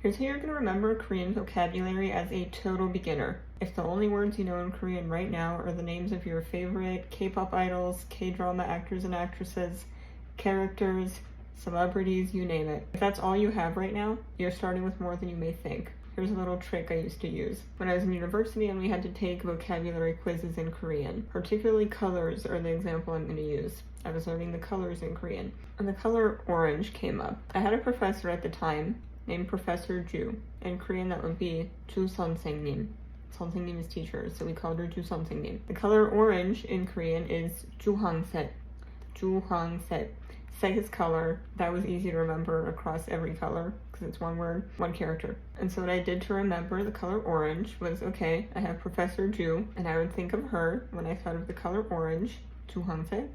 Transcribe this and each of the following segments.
Here's how you're going to remember Korean vocabulary as a total beginner. If the only words you know in Korean right now are the names of your favorite K-pop idols, K-drama actors and actresses, characters, celebrities, you name it. If that's all you have right now, you're starting with more than you may think. Here's a little trick I used to use. When I was in university and we had to take vocabulary quizzes in Korean, particularly colors are the example I'm going to use. I was learning the colors in Korean, and the color orange came up. I had a professor at the time named Professor Ju. In Korean, that would be Ju 선생님. 선생님 is teacher, so we called her Ju 선생님. The color orange in Korean is 주황색. 주황색. Sek is color. That was easy to remember across every color because it's one word, one character. And so what I did to remember the color orange was, okay, I have Professor Ju, and I would think of her when I thought of the color orange, 주황색,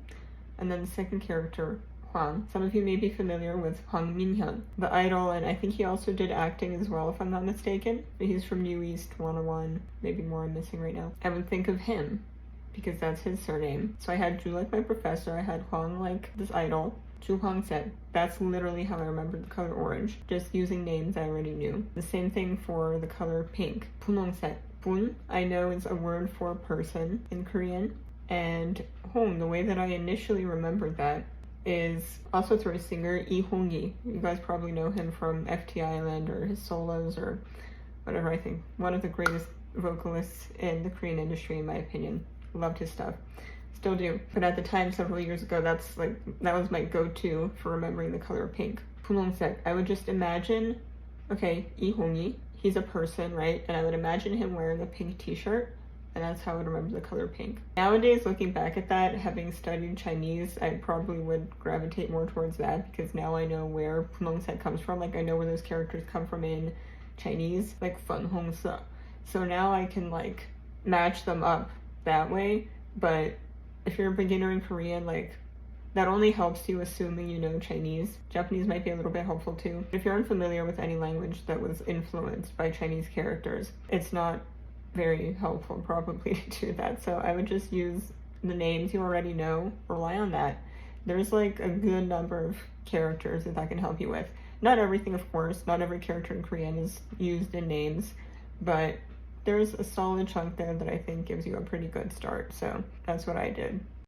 and then the second character, Hwang. Some of you may be familiar with Hwang Min-hyun, the idol, and I think he also did acting as well, if I'm not mistaken. He's from New East 101, maybe more I'm missing right now. I would think of him because that's his surname. So I had Ju like my professor, I had Hwang like this idol, Ju Hwang-set. That's literally how I remembered the color orange, just using names I already knew. The same thing for the color pink, 분홍색. Bun, I know, is a word for person in Korean, and Hong, the way that I initially remembered that is also through a singer, Lee Hong-gi. You guys probably know him from FT Island or his solos or whatever. I think one of the greatest vocalists in the Korean industry, in my opinion. Loved his stuff. Still do. But at the time, several years ago, that was my go-to for remembering the color pink. 분홍색. I would just imagine, okay, Lee Hong-gi, he's a person, right? And I would imagine him wearing a pink t-shirt, and that's how I would remember the color pink. Nowadays, looking back at that, having studied Chinese, I probably would gravitate more towards that because now I know where 분홍색 comes from. Like, I know where those characters come from in Chinese, like粉红色. So now I can like match them up that way. But if you're a beginner in Korean, like, that only helps you assuming you know Chinese. Japanese might be a little bit helpful too. If you're unfamiliar with any language that was influenced by Chinese characters, it's not very helpful probably to do that. So I would just use the names you already know, rely on that. There's like a good number of characters that can help you with. Not everything, of course, not every character in Korean is used in names, but there's a solid chunk there that I think gives you a pretty good start. So that's what I did.